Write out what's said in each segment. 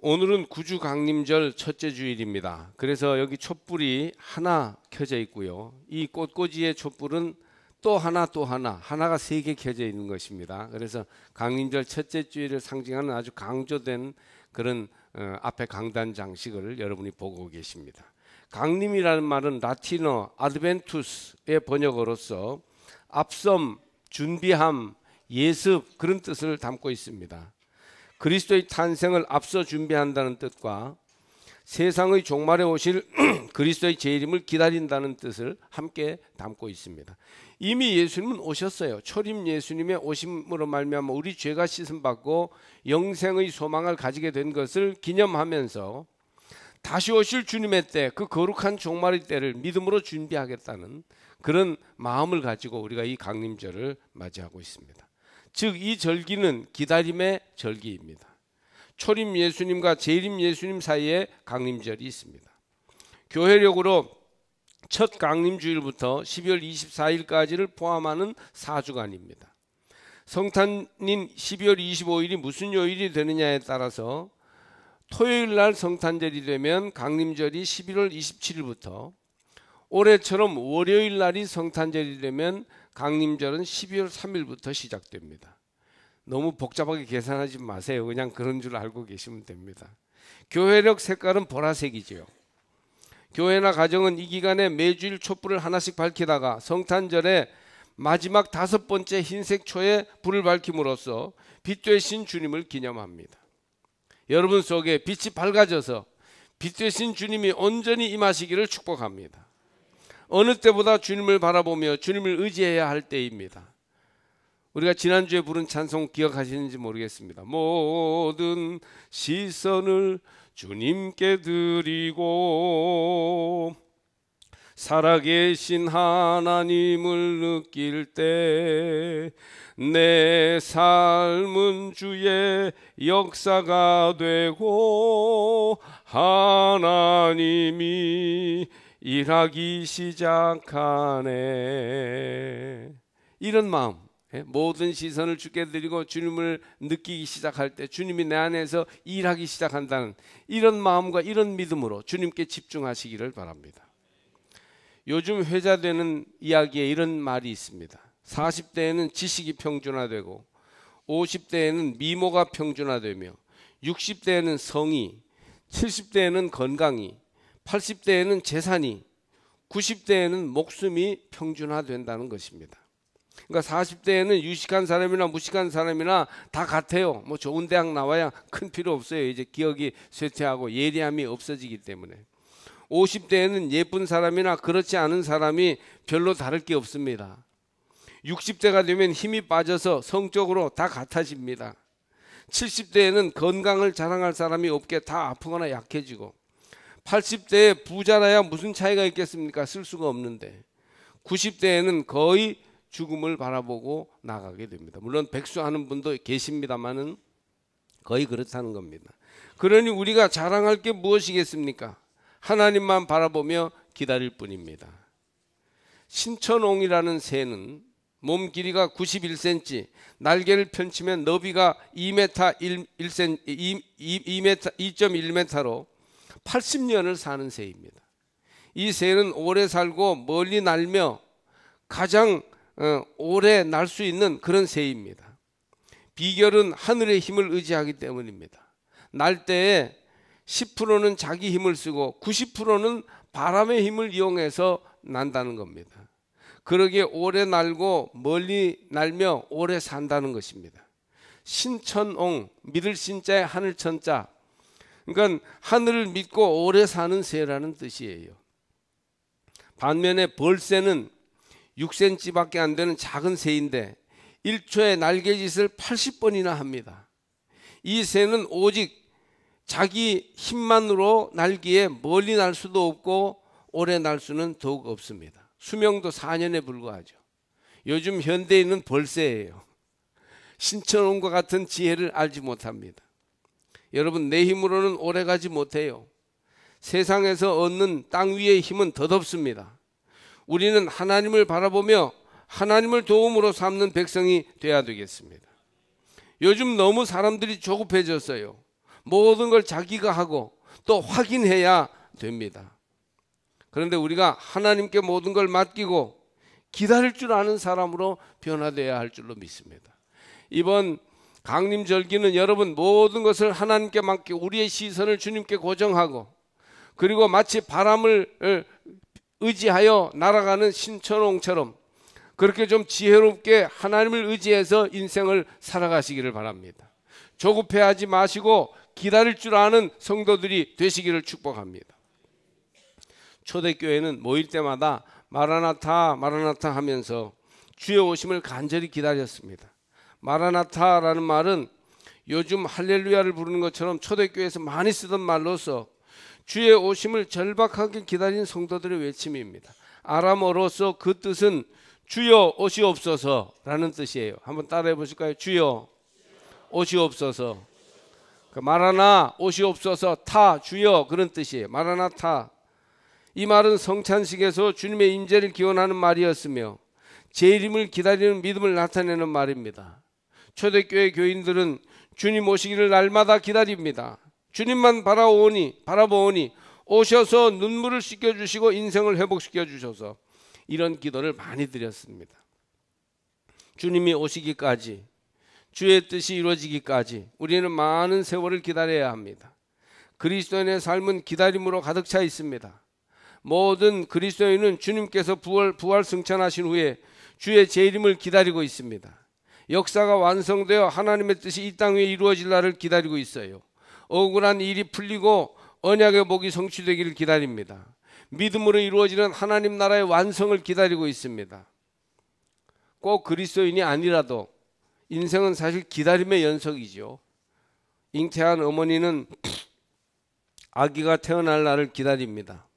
오늘은 구주 강림절 첫째 주일입니다. 그래서 여기 촛불이 하나 켜져 있고요. 이 꽃꽂이의 촛불은 또 하나 하나가 3개 켜져 있는 것입니다. 그래서 강림절 첫째 주일을 상징하는 아주 강조된 그런 앞에 강단 장식을 여러분이 보고 계십니다. 강림이라는 말은 라틴어 아드벤투스의 번역어로서 앞섬, 준비함, 예습 그런 뜻을 담고 있습니다. 그리스도의 탄생을 앞서 준비한다는 뜻과 세상의 종말에 오실 그리스도의 재림을 기다린다는 뜻을 함께 담고 있습니다. 이미 예수님은 오셨어요. 초림 예수님의 오심으로 말미암아 우리 죄가 씻음받고 영생의 소망을 가지게 된 것을 기념하면서 다시 오실 주님의 때, 그 거룩한 종말의 때를 믿음으로 준비하겠다는 그런 마음을 가지고 우리가 이 강림절을 맞이하고 있습니다. 즉 이 절기는 기다림의 절기입니다. 초림 예수님과 재림 예수님 사이에 강림절이 있습니다. 교회력으로 첫 강림주일부터 12월 24일까지를 포함하는 4주간입니다. 성탄인 12월 25일이 무슨 요일이 되느냐에 따라서 토요일 날 성탄절이 되면 강림절이 11월 27일부터, 올해처럼 월요일 날이 성탄절이 되면 강림절은 12월 3일부터 시작됩니다. 너무 복잡하게 계산하지 마세요. 그냥 그런 줄 알고 계시면 됩니다. 교회력 색깔은 보라색이지요. 교회나 가정은 이 기간에 매주일 촛불을 하나씩 밝히다가 성탄절에 마지막 5번째 흰색 초에 불을 밝힘으로써 빛 되신 주님을 기념합니다. 여러분 속에 빛이 밝아져서 빛 되신 주님이 온전히 임하시기를 축복합니다. 어느 때보다 주님을 바라보며 주님을 의지해야 할 때입니다. 우리가 지난주에 부른 찬송 기억하시는지 모르겠습니다. 모든 시선을 주님께 드리고 살아계신 하나님을 느낄 때 내 삶은 주의 역사가 되고 하나님이 일하기 시작하네. 이런 마음, 모든 시선을 주께 드리고 주님을 느끼기 시작할 때 주님이 내 안에서 일하기 시작한다는 이런 마음과 이런 믿음으로 주님께 집중하시기를 바랍니다. 요즘 회자되는 이야기에 이런 말이 있습니다. 40대에는 지식이 평준화되고 50대에는 미모가 평준화되며 60대에는 성이, 70대에는 건강이, 80대에는 재산이, 90대에는 목숨이 평준화된다는 것입니다. 그러니까 40대에는 유식한 사람이나 무식한 사람이나 다 같아요. 뭐 좋은 대학 나와야 큰 필요 없어요. 이제 기억이 쇠퇴하고 예리함이 없어지기 때문에. 50대에는 예쁜 사람이나 그렇지 않은 사람이 별로 다를 게 없습니다. 60대가 되면 힘이 빠져서 성적으로 다 같아집니다. 70대에는 건강을 자랑할 사람이 없게 다 아프거나 약해지고, 80대에 부자라야 무슨 차이가 있겠습니까? 쓸 수가 없는데, 90대에는 거의 죽음을 바라보고 나가게 됩니다. 물론 백수하는 분도 계십니다만은 거의 그렇다는 겁니다. 그러니 우리가 자랑할 게 무엇이겠습니까? 하나님만 바라보며 기다릴 뿐입니다. 신천옹이라는 새는 몸 길이가 91cm, 날개를 펼치면 너비가 2.1m로 80년을 사는 새입니다. 이 새는 오래 살고 멀리 날며 가장 오래 날 수 있는 그런 새입니다. 비결은 하늘의 힘을 의지하기 때문입니다. 날 때에 10%는 자기 힘을 쓰고 90%는 바람의 힘을 이용해서 난다는 겁니다. 그러기에 오래 날고 멀리 날며 오래 산다는 것입니다. 신천옹, 믿을 신자에 하늘 천자, 그러니까 하늘을 믿고 오래 사는 새라는 뜻이에요. 반면에 벌새는 6cm밖에 안 되는 작은 새인데 1초에 날개짓을 80번이나 합니다. 이 새는 오직 자기 힘만으로 날기에 멀리 날 수도 없고 오래 날 수는 더욱 없습니다. 수명도 4년에 불과하죠. 요즘 현대인은 벌새예요. 신천옹과 같은 지혜를 알지 못합니다. 여러분, 내 힘으로는 오래 가지 못해요. 세상에서 얻는 땅 위의 힘은 덧없습니다. 우리는 하나님을 바라보며 하나님을 도움으로 삼는 백성이 되어야 되겠습니다. 요즘 너무 사람들이 조급해졌어요. 모든 걸 자기가 하고 또 확인해야 됩니다. 그런데 우리가 하나님께 모든 걸 맡기고 기다릴 줄 아는 사람으로 변화되어야 할 줄로 믿습니다. 이번 강림절기는 여러분 모든 것을 하나님께 맡기고 우리의 시선을 주님께 고정하고, 그리고 마치 바람을 의지하여 날아가는 신천홍처럼 그렇게 좀 지혜롭게 하나님을 의지해서 인생을 살아가시기를 바랍니다. 조급해하지 마시고 기다릴 줄 아는 성도들이 되시기를 축복합니다. 초대교회는 모일 때마다 마라나타 마라나타 하면서 주의 오심을 간절히 기다렸습니다. 마라나타라는 말은 요즘 할렐루야를 부르는 것처럼 초대교회에서 많이 쓰던 말로서 주의 오심을 절박하게 기다린 성도들의 외침입니다. 아람어로서 그 뜻은 주여 오시옵소서라는 뜻이에요. 한번 따라해 보실까요? 주여 오시옵소서. 마라나 오시옵소서, 타 주여, 그런 뜻이에요. 마라나타. 이 말은 성찬식에서 주님의 임재를 기원하는 말이었으며 재림을 기다리는 믿음을 나타내는 말입니다. 초대교회 교인들은 주님 오시기를 날마다 기다립니다. 주님만 바라보오니 오셔서 눈물을 씻겨주시고 인생을 회복시켜 주셔서 이런 기도를 많이 드렸습니다. 주님이 오시기까지, 주의 뜻이 이루어지기까지 우리는 많은 세월을 기다려야 합니다. 그리스도인의 삶은 기다림으로 가득 차 있습니다. 모든 그리스도인은 주님께서 부활 승천하신 후에 주의 재림을 기다리고 있습니다. 역사가 완성되어 하나님의 뜻이 이 땅 위에 이루어질 날을 기다리고 있어요. 억울한 일이 풀리고 언약의 복이 성취되기를 기다립니다. 믿음으로 이루어지는 하나님 나라의 완성을 기다리고 있습니다. 꼭 그리스도인이 아니라도 인생은 사실 기다림의 연속이죠. 잉태한 어머니는 아기가 태어날 날을 기다립니다.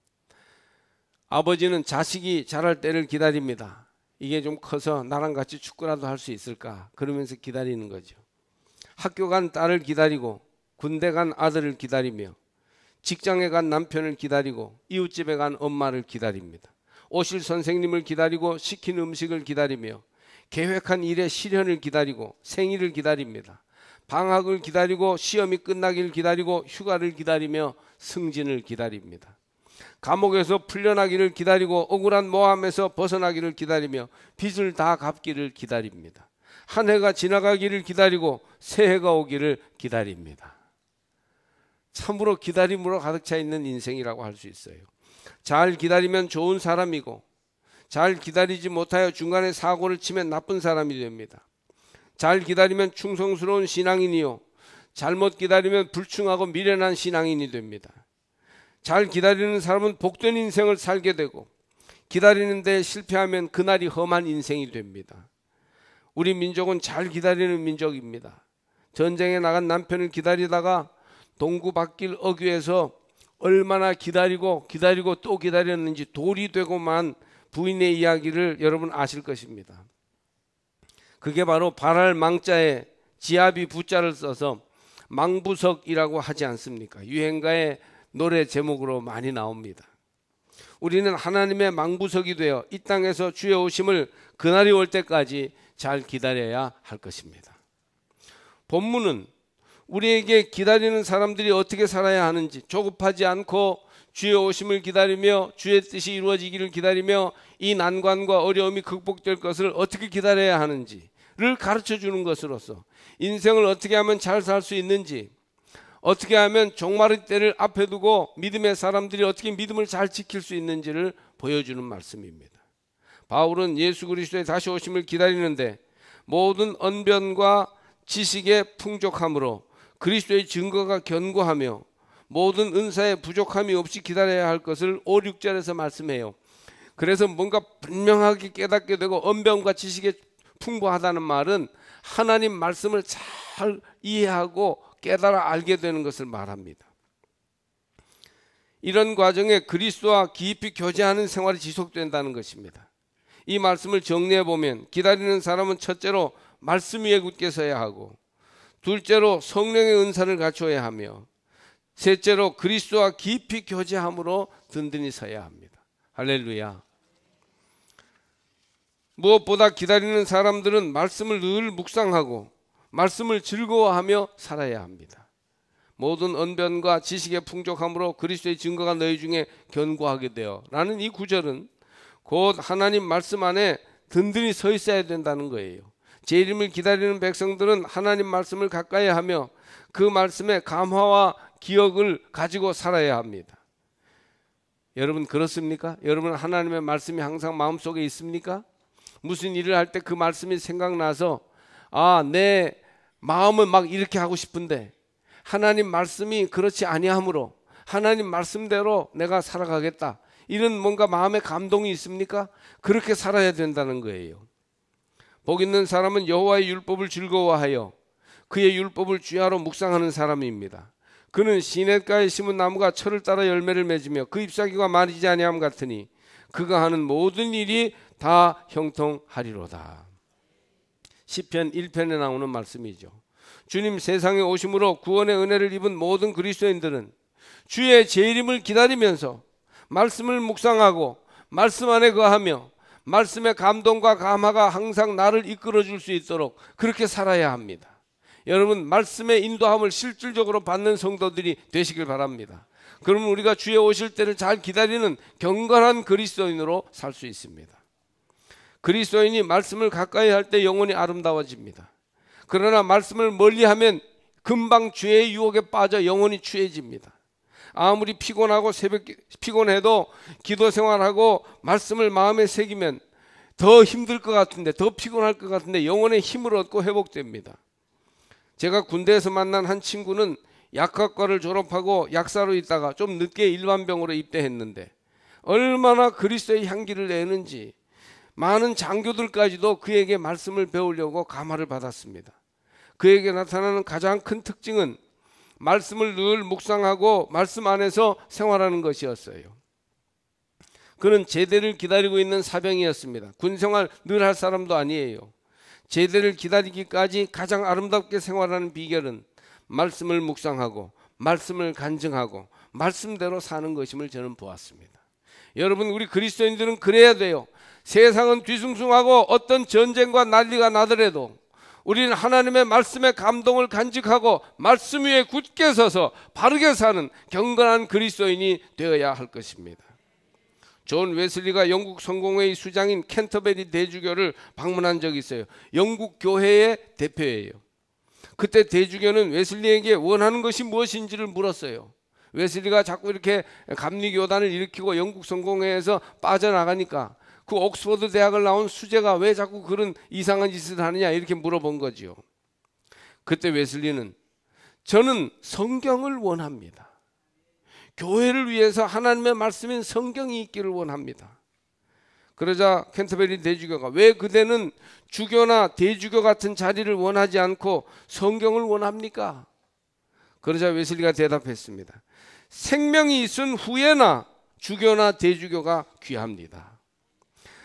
아버지는 자식이 자랄 때를 기다립니다. 이게 좀 커서 나랑 같이 축구라도 할 수 있을까 그러면서 기다리는 거죠. 학교 간 딸을 기다리고 군대 간 아들을 기다리며 직장에 간 남편을 기다리고 이웃집에 간 엄마를 기다립니다. 오실 선생님을 기다리고 시킨 음식을 기다리며 계획한 일의 실현을 기다리고 생일을 기다립니다. 방학을 기다리고 시험이 끝나기를 기다리고 휴가를 기다리며 승진을 기다립니다. 감옥에서 풀려나기를 기다리고 억울한 모함에서 벗어나기를 기다리며 빚을 다 갚기를 기다립니다. 한 해가 지나가기를 기다리고 새해가 오기를 기다립니다. 참으로 기다림으로 가득 차 있는 인생이라고 할 수 있어요. 잘 기다리면 좋은 사람이고 잘 기다리지 못하여 중간에 사고를 치면 나쁜 사람이 됩니다. 잘 기다리면 충성스러운 신앙인이요, 잘못 기다리면 불충하고 미련한 신앙인이 됩니다. 잘 기다리는 사람은 복된 인생을 살게 되고 기다리는 데 실패하면 그날이 험한 인생이 됩니다. 우리 민족은 잘 기다리는 민족입니다. 전쟁에 나간 남편을 기다리다가 동구밭길 어귀에서 얼마나 기다리고 또 기다렸는지 돌이 되고만 부인의 이야기를 여러분 아실 것입니다. 그게 바로 발할 망자에 지아비 부자를 써서 망부석이라고 하지 않습니까? 유행가의 노래 제목으로 많이 나옵니다. 우리는 하나님의 망부석이 되어 이 땅에서 주의 오심을 그날이 올 때까지 잘 기다려야 할 것입니다. 본문은 우리에게 기다리는 사람들이 어떻게 살아야 하는지, 조급하지 않고 주의 오심을 기다리며 주의 뜻이 이루어지기를 기다리며 이 난관과 어려움이 극복될 것을 어떻게 기다려야 하는지를 가르쳐 주는 것으로서 인생을 어떻게 하면 잘 살 수 있는지, 어떻게 하면 종말의 때를 앞에 두고 믿음의 사람들이 어떻게 믿음을 잘 지킬 수 있는지를 보여주는 말씀입니다. 바울은 예수 그리스도의 다시 오심을 기다리는데 모든 언변과 지식의 풍족함으로 그리스도의 증거가 견고하며 모든 은사의 부족함이 없이 기다려야 할 것을 5, 6절에서 말씀해요. 그래서 뭔가 분명하게 깨닫게 되고 언변과 지식에 풍부하다는 말은 하나님 말씀을 잘 이해하고 깨달아 알게 되는 것을 말합니다. 이런 과정에 그리스도와 깊이 교제하는 생활이 지속된다는 것입니다. 이 말씀을 정리해 보면 기다리는 사람은 첫째로 말씀 위에 굳게 서야 하고, 둘째로 성령의 은사를 갖춰야 하며, 셋째로 그리스도와 깊이 교제함으로 든든히 서야 합니다. 할렐루야. 무엇보다 기다리는 사람들은 말씀을 늘 묵상하고 말씀을 즐거워하며 살아야 합니다. 모든 언변과 지식의 풍족함으로 그리스도의 증거가 너희 중에 견고하게 되어. 라는 이 구절은 곧 하나님 말씀 안에 든든히 서 있어야 된다는 거예요. 재림을 기다리는 백성들은 하나님 말씀을 가까이 하며 그 말씀의 감화와 기억을 가지고 살아야 합니다. 여러분 그렇습니까? 여러분 하나님의 말씀이 항상 마음속에 있습니까? 무슨 일을 할 때 그 말씀이 생각나서 내 마음은 막 이렇게 하고 싶은데 하나님 말씀이 그렇지 아니하므로 하나님 말씀대로 내가 살아가겠다, 이런 뭔가 마음의 감동이 있습니까? 그렇게 살아야 된다는 거예요. 복 있는 사람은 여호와의 율법을 즐거워하여 그의 율법을 주야로 묵상하는 사람입니다. 그는 시냇가에 심은 나무가 철을 따라 열매를 맺으며 그 잎사귀가 마르지 아니함 같으니 그가 하는 모든 일이 다 형통하리로다. 시편 1편에 나오는 말씀이죠. 주님 세상에 오심으로 구원의 은혜를 입은 모든 그리스도인들은 주의 재림을 기다리면서 말씀을 묵상하고 말씀 안에 거하며 말씀의 감동과 감화가 항상 나를 이끌어 줄 수 있도록 그렇게 살아야 합니다. 여러분 말씀의 인도함을 실질적으로 받는 성도들이 되시길 바랍니다. 그러면 우리가 주의 오실 때를 잘 기다리는 경건한 그리스도인으로 살 수 있습니다. 그리스도인이 말씀을 가까이 할 때 영혼이 아름다워집니다. 그러나 말씀을 멀리하면 금방 죄의 유혹에 빠져 영혼이 추해집니다. 아무리 피곤하고 피곤해도 기도 생활하고 말씀을 마음에 새기면 더 힘들 것 같은데, 더 피곤할 것 같은데 영혼의 힘을 얻고 회복됩니다. 제가 군대에서 만난 한 친구는 약학과를 졸업하고 약사로 있다가 좀 늦게 일반병으로 입대했는데 얼마나 그리스도의 향기를 내는지 많은 장교들까지도 그에게 말씀을 배우려고 감화를 받았습니다. 그에게 나타나는 가장 큰 특징은 말씀을 늘 묵상하고 말씀 안에서 생활하는 것이었어요. 그는 제대를 기다리고 있는 사병이었습니다. 군생활 늘 할 사람도 아니에요. 제대를 기다리기까지 가장 아름답게 생활하는 비결은 말씀을 묵상하고 말씀을 간증하고 말씀대로 사는 것임을 저는 보았습니다. 여러분 우리 그리스도인들은 그래야 돼요. 세상은 뒤숭숭하고 어떤 전쟁과 난리가 나더라도 우리는 하나님의 말씀의 감동을 간직하고 말씀 위에 굳게 서서 바르게 사는 경건한 그리스도인이 되어야 할 것입니다. 존 웨슬리가 영국 성공회의 수장인 캔터베리 대주교를 방문한 적이 있어요. 영국 교회의 대표예요. 그때 대주교는 웨슬리에게 원하는 것이 무엇인지를 물었어요. 웨슬리가 자꾸 이렇게 감리교단을 일으키고 영국 성공회에서 빠져나가니까 그 옥스퍼드 대학을 나온 수재가 왜 자꾸 그런 이상한 짓을 하느냐 이렇게 물어본 거지요. 그때 웨슬리는 저는 성경을 원합니다. 교회를 위해서 하나님의 말씀인 성경이 있기를 원합니다. 그러자 캔터베리 대주교가 왜 그대는 주교나 대주교 같은 자리를 원하지 않고 성경을 원합니까? 그러자 웨슬리가 대답했습니다. 생명이 있은 후에나 주교나 대주교가 귀합니다.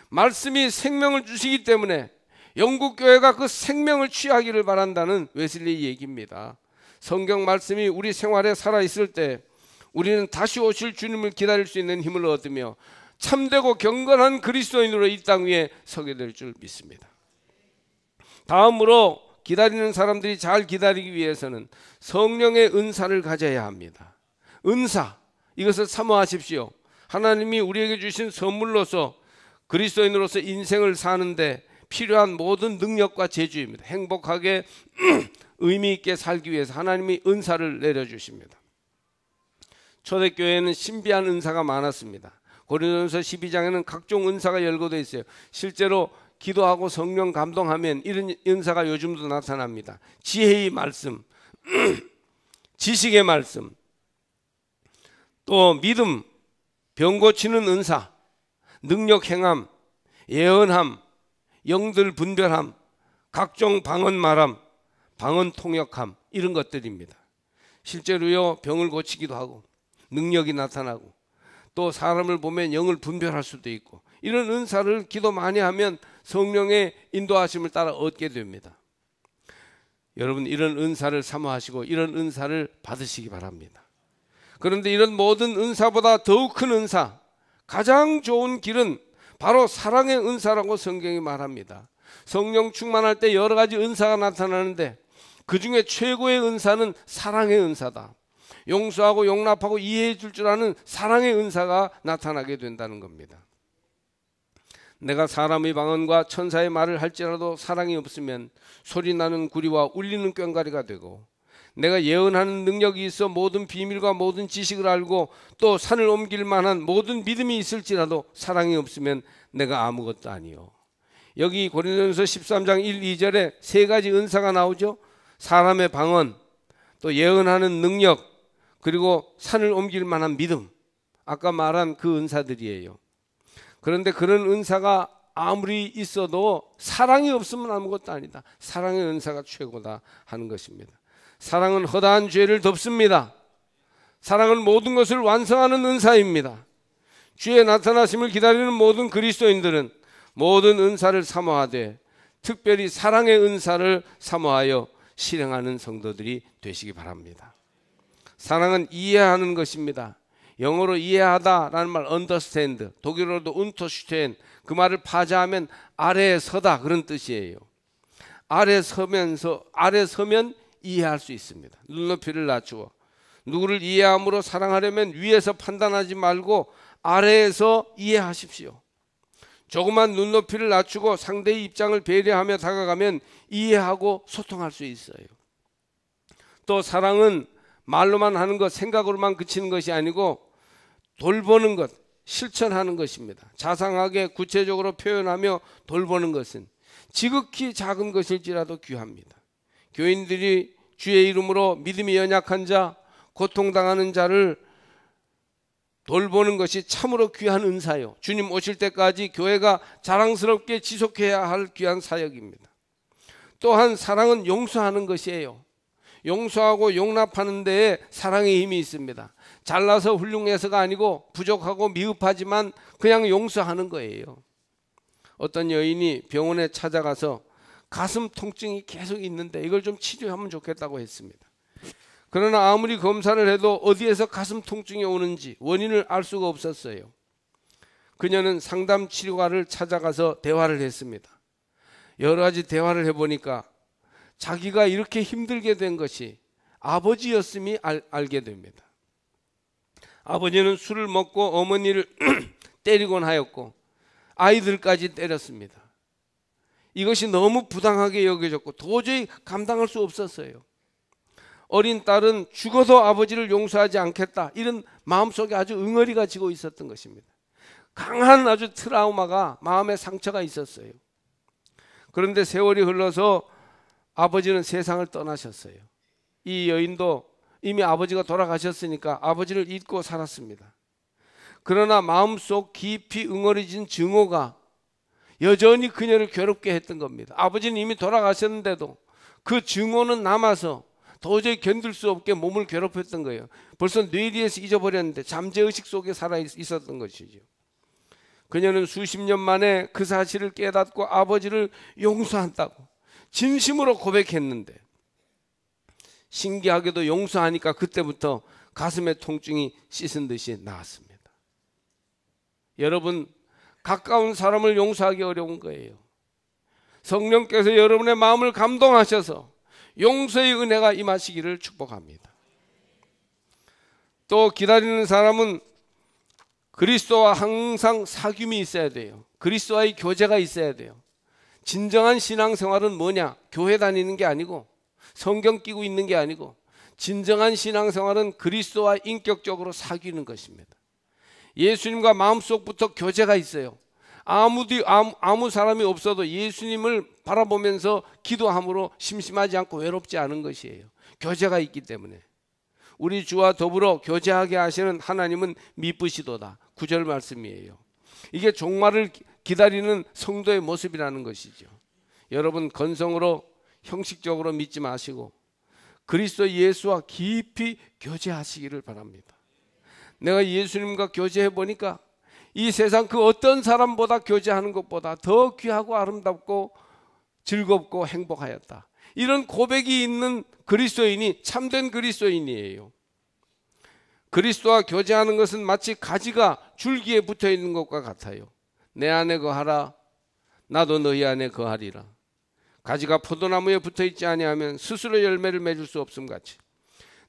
말씀이 생명을 주시기 때문에 영국 교회가 그 생명을 취하기를 바란다는 웨슬리의 얘기입니다. 성경 말씀이 우리 생활에 살아있을 때 우리는 다시 오실 주님을 기다릴 수 있는 힘을 얻으며 참되고 경건한 그리스도인으로 이 땅 위에 서게 될 줄 믿습니다. 다음으로 기다리는 사람들이 잘 기다리기 위해서는 성령의 은사를 가져야 합니다. 은사, 이것을 사모하십시오. 하나님이 우리에게 주신 선물로서 그리스도인으로서 인생을 사는데 필요한 모든 능력과 재주입니다. 행복하게 의미 있게 살기 위해서 하나님이 은사를 내려주십니다. 초대교회에는 신비한 은사가 많았습니다. 고린도전서 12장에는 각종 은사가 열거되어 있어요. 실제로 기도하고 성령 감동하면 이런 은사가 요즘도 나타납니다. 지혜의 말씀, 지식의 말씀, 또 믿음, 병 고치는 은사, 능력 행함, 예언함, 영들 분별함, 각종 방언 말함, 방언 통역함, 이런 것들입니다. 실제로요 병을 고치기도 하고 능력이 나타나고 또 사람을 보면 영을 분별할 수도 있고 이런 은사를 기도 많이 하면 성령의 인도하심을 따라 얻게 됩니다. 여러분 이런 은사를 사모하시고 이런 은사를 받으시기 바랍니다. 그런데 이런 모든 은사보다 더욱 큰 은사, 가장 좋은 길은 바로 사랑의 은사라고 성경이 말합니다. 성령 충만할 때 여러 가지 은사가 나타나는데 그 중에 최고의 은사는 사랑의 은사다. 용서하고 용납하고 이해해 줄 줄 아는 사랑의 은사가 나타나게 된다는 겁니다. 내가 사람의 방언과 천사의 말을 할지라도 사랑이 없으면 소리나는 구리와 울리는 꽹과리가 되고, 내가 예언하는 능력이 있어 모든 비밀과 모든 지식을 알고 또 산을 옮길 만한 모든 믿음이 있을지라도 사랑이 없으면 내가 아무것도 아니요. 여기 고린도전서 13장 1, 2절에 세 가지 은사가 나오죠. 사람의 방언, 또 예언하는 능력, 그리고 산을 옮길 만한 믿음. 아까 말한 그 은사들이에요. 그런데 그런 은사가 아무리 있어도 사랑이 없으면 아무것도 아니다. 사랑의 은사가 최고다 하는 것입니다. 사랑은 허다한 죄를 덮습니다. 사랑은 모든 것을 완성하는 은사입니다. 주의 나타나심을 기다리는 모든 그리스도인들은 모든 은사를 사모하되 특별히 사랑의 은사를 사모하여 실행하는 성도들이 되시기 바랍니다. 사랑은 이해하는 것입니다. 영어로 이해하다라는 말 understand, 독일어로도 unterstehen, 그 말을 파자하면 아래에 서다 그런 뜻이에요. 아래 서면 이해할 수 있습니다. 눈높이를 낮추어 누구를 이해함으로 사랑하려면 위에서 판단하지 말고 아래에서 이해하십시오. 조그만 눈높이를 낮추고 상대의 입장을 배려하며 다가가면 이해하고 소통할 수 있어요. 또 사랑은 말로만 하는 것, 생각으로만 그치는 것이 아니고 돌보는 것, 실천하는 것입니다. 자상하게 구체적으로 표현하며 돌보는 것은 지극히 작은 것일지라도 귀합니다. 교인들이 주의 이름으로 믿음이 연약한 자, 고통당하는 자를 돌보는 것이 참으로 귀한 은사요. 주님 오실 때까지 교회가 자랑스럽게 지속해야 할 귀한 사역입니다. 또한 사랑은 용서하는 것이에요. 용서하고 용납하는 데에 사랑의 힘이 있습니다. 잘나서 훌륭해서가 아니고 부족하고 미흡하지만 그냥 용서하는 거예요. 어떤 여인이 병원에 찾아가서 가슴 통증이 계속 있는데 이걸 좀 치료하면 좋겠다고 했습니다. 그러나 아무리 검사를 해도 어디에서 가슴 통증이 오는지 원인을 알 수가 없었어요. 그녀는 상담 치료가를 찾아가서 대화를 했습니다. 여러 가지 대화를 해보니까 자기가 이렇게 힘들게 된 것이 아버지였음이 알게 됩니다. 아버지는 술을 먹고 어머니를 때리곤 하였고 아이들까지 때렸습니다. 이것이 너무 부당하게 여겨졌고 도저히 감당할 수 없었어요. 어린 딸은 죽어도 아버지를 용서하지 않겠다, 이런 마음속에 아주 응어리가 지고 있었던 것입니다. 강한 아주 트라우마가, 마음의 상처가 있었어요. 그런데 세월이 흘러서 아버지는 세상을 떠나셨어요. 이 여인도 이미 아버지가 돌아가셨으니까 아버지를 잊고 살았습니다. 그러나 마음속 깊이 응어리진 증오가 여전히 그녀를 괴롭게 했던 겁니다. 아버지는 이미 돌아가셨는데도 그 증오는 남아서 도저히 견딜 수 없게 몸을 괴롭혔던 거예요. 벌써 뇌리에서 잊어버렸는데 잠재의식 속에 살아 있었던 것이죠. 그녀는 수십 년 만에 그 사실을 깨닫고 아버지를 용서한다고 진심으로 고백했는데, 신기하게도 용서하니까 그때부터 가슴의 통증이 씻은 듯이 나았습니다. 여러분, 가까운 사람을 용서하기 어려운 거예요. 성령께서 여러분의 마음을 감동하셔서 용서의 은혜가 임하시기를 축복합니다. 또 기다리는 사람은 그리스도와 항상 사귐이 있어야 돼요. 그리스도와의 교제가 있어야 돼요. 진정한 신앙생활은 뭐냐? 교회 다니는 게 아니고 성경 끼고 있는 게 아니고 진정한 신앙생활은 그리스도와 인격적으로 사귀는 것입니다. 예수님과 마음속부터 교제가 있어요. 아무 사람이 없어도 예수님을 바라보면서 기도함으로 심심하지 않고 외롭지 않은 것이에요. 교제가 있기 때문에. 우리 주와 더불어 교제하게 하시는 하나님은 미쁘시도다. 9절 말씀이에요. 이게 종말을 기다리는 성도의 모습이라는 것이죠. 여러분, 건성으로 형식적으로 믿지 마시고 그리스도 예수와 깊이 교제하시기를 바랍니다. 내가 예수님과 교제해 보니까 이 세상 그 어떤 사람보다 교제하는 것보다 더 귀하고 아름답고 즐겁고 행복하였다. 이런 고백이 있는 그리스도인이 참된 그리스도인이에요. 그리스도와 교제하는 것은 마치 가지가 줄기에 붙어 있는 것과 같아요. 내 안에 거하라, 나도 너희 안에 거하리라. 가지가 포도나무에 붙어 있지 아니하면 스스로 열매를 맺을 수 없음 같이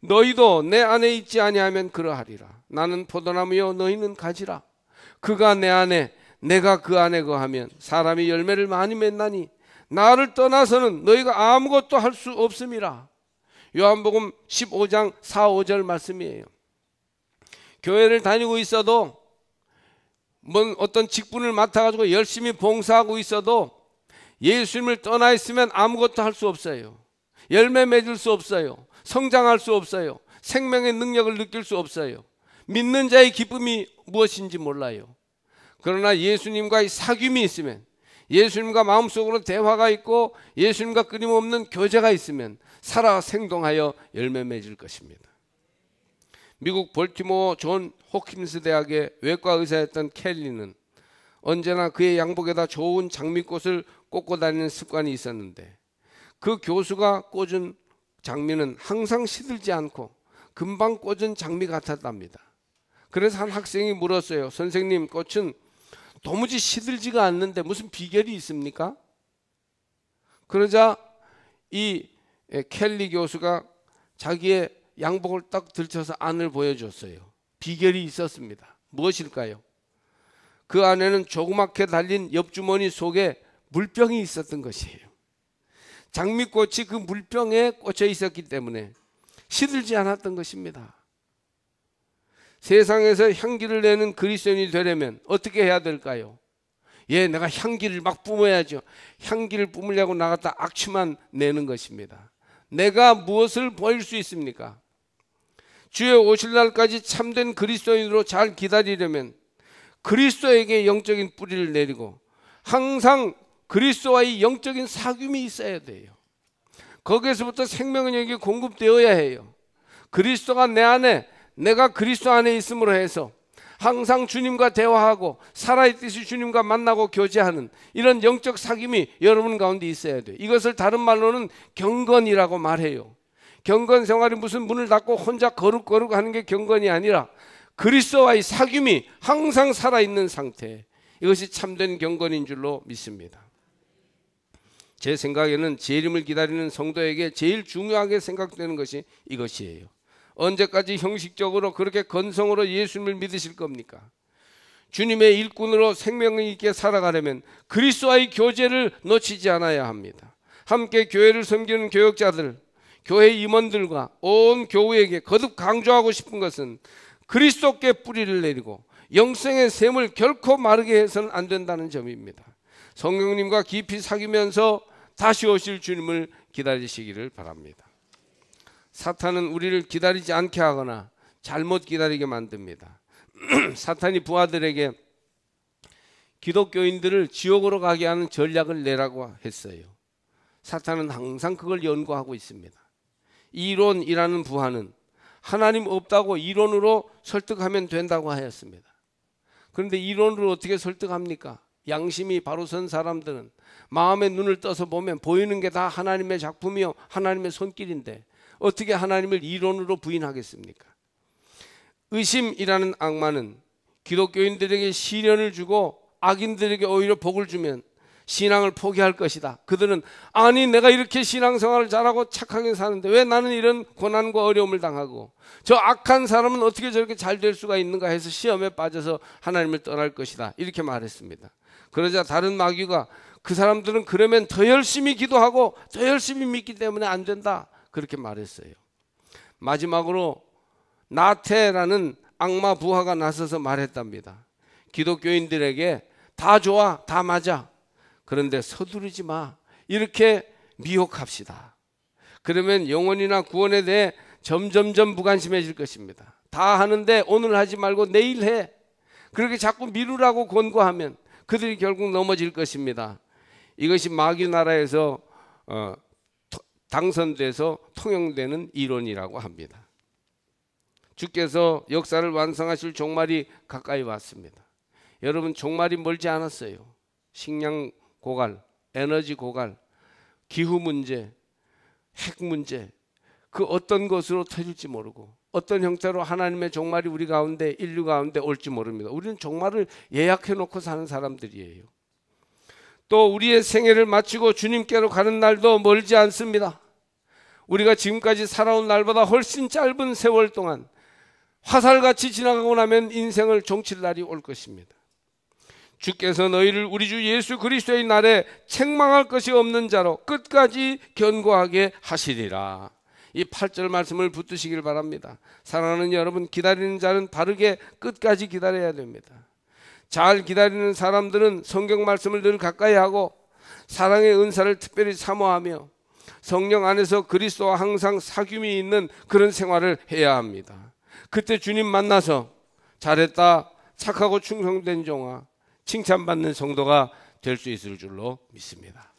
너희도 내 안에 있지 아니하면 그러하리라. 나는 포도나무요 너희는 가지라. 그가 내 안에 내가 그 안에 거하면 사람이 열매를 많이 맺나니 나를 떠나서는 너희가 아무것도 할 수 없음이라. 요한복음 15장 4, 5절 말씀이에요. 교회를 다니고 있어도 어떤 직분을 맡아가지고 열심히 봉사하고 있어도 예수님을 떠나 있으면 아무것도 할 수 없어요. 열매 맺을 수 없어요. 성장할 수 없어요. 생명의 능력을 느낄 수 없어요. 믿는 자의 기쁨이 무엇인지 몰라요. 그러나 예수님과의 사귐이 있으면, 예수님과 마음속으로 대화가 있고 예수님과 끊임없는 교제가 있으면 살아 생동하여 열매 맺을 것입니다. 미국 볼티모어 존 호킨스 대학의 외과 의사였던 켈리는 언제나 그의 양복에다 좋은 장미꽃을 꽂고 다니는 습관이 있었는데, 그 교수가 꽂은 장미는 항상 시들지 않고 금방 꽂은 장미 같았답니다. 그래서 한 학생이 물었어요. 선생님, 꽃은 도무지 시들지가 않는데 무슨 비결이 있습니까? 그러자 이 켈리 교수가 자기의 양복을 딱 들쳐서 안을 보여줬어요. 비결이 있었습니다. 무엇일까요? 그 안에는 조그맣게 달린 옆주머니 속에 물병이 있었던 것이에요. 장미꽃이 그 물병에 꽂혀 있었기 때문에 시들지 않았던 것입니다. 세상에서 향기를 내는 그리스도인이 되려면 어떻게 해야 될까요? 내가 향기를 막 뿜어야죠. 향기를 뿜으려고 나갔다 악취만 내는 것입니다. 내가 무엇을 보일 수 있습니까? 주의 오실 날까지 참된 그리스도인으로 잘 기다리려면 그리스도에게 영적인 뿌리를 내리고 항상 그리스도와의 영적인 사귐이 있어야 돼요. 거기에서부터 생명력이 공급되어야 해요. 그리스도가 내 안에, 내가 그리스도 안에 있음으로 해서 항상 주님과 대화하고 살아있듯이 주님과 만나고 교제하는 이런 영적 사귐이 여러분 가운데 있어야 돼요. 이것을 다른 말로는 경건이라고 말해요. 경건 생활이 무슨 문을 닫고 혼자 거룩거룩 하는 게 경건이 아니라 그리스도와의 사귐이 항상 살아있는 상태, 이것이 참된 경건인 줄로 믿습니다. 제 생각에는 재림을 기다리는 성도에게 제일 중요하게 생각되는 것이 이것이에요. 언제까지 형식적으로 그렇게 건성으로 예수님을 믿으실 겁니까? 주님의 일꾼으로 생명 있게 살아가려면 그리스도와의 교제를 놓치지 않아야 합니다. 함께 교회를 섬기는 교역자들, 교회 임원들과 온 교우에게 거듭 강조하고 싶은 것은 그리스도께 뿌리를 내리고 영생의 샘을 결코 마르게 해서는 안 된다는 점입니다. 성령님과 깊이 사귀면서 다시 오실 주님을 기다리시기를 바랍니다. 사탄은 우리를 기다리지 않게 하거나 잘못 기다리게 만듭니다. 사탄이 부하들에게 기독교인들을 지옥으로 가게 하는 전략을 내라고 했어요. 사탄은 항상 그걸 연구하고 있습니다. 이론이라는 부하는 하나님 없다고 이론으로 설득하면 된다고 하였습니다. 그런데 이론으로 어떻게 설득합니까? 양심이 바로 선 사람들은 마음의 눈을 떠서 보면 보이는 게 다 하나님의 작품이요 하나님의 손길인데 어떻게 하나님을 이론으로 부인하겠습니까? 의심이라는 악마는 기독교인들에게 시련을 주고 악인들에게 오히려 복을 주면 신앙을 포기할 것이다. 그들은 아니 내가 이렇게 신앙생활을 잘하고 착하게 사는데 왜 나는 이런 고난과 어려움을 당하고 저 악한 사람은 어떻게 저렇게 잘 될 수가 있는가 해서 시험에 빠져서 하나님을 떠날 것이다. 이렇게 말했습니다. 그러자 다른 마귀가 그 사람들은 그러면 더 열심히 기도하고 더 열심히 믿기 때문에 안 된다. 그렇게 말했어요. 마지막으로 나태라는 악마 부하가 나서서 말했답니다. 기독교인들에게 다 좋아, 다 맞아. 그런데 서두르지 마. 이렇게 미혹합시다. 그러면 영혼이나 구원에 대해 점점점 무관심해질 것입니다. 다 하는데 오늘 하지 말고 내일 해. 그렇게 자꾸 미루라고 권고하면 그들이 결국 넘어질 것입니다. 이것이 마귀 나라에서 당선돼서 통용되는 이론이라고 합니다. 주께서 역사를 완성하실 종말이 가까이 왔습니다. 여러분, 종말이 멀지 않았어요. 식량 고갈, 에너지 고갈, 기후 문제, 핵 문제, 그 어떤 것으로 터질지 모르고 어떤 형태로 하나님의 종말이 우리 가운데, 인류 가운데 올지 모릅니다. 우리는 종말을 예약해 놓고 사는 사람들이에요. 또 우리의 생애를 마치고 주님께로 가는 날도 멀지 않습니다. 우리가 지금까지 살아온 날보다 훨씬 짧은 세월 동안 화살같이 지나가고 나면 인생을 종칠 날이 올 것입니다. 주께서 너희를 우리 주 예수 그리스도의 날에 책망할 것이 없는 자로 끝까지 견고하게 하시리라. 이 8절 말씀을 붙드시길 바랍니다. 사랑하는 여러분, 기다리는 자는 바르게 끝까지 기다려야 됩니다. 잘 기다리는 사람들은 성경 말씀을 늘 가까이 하고 사랑의 은사를 특별히 사모하며 성령 안에서 그리스도와 항상 사귐이 있는 그런 생활을 해야 합니다. 그때 주님 만나서 잘했다, 착하고 충성된 종아, 칭찬받는 성도가 될 수 있을 줄로 믿습니다.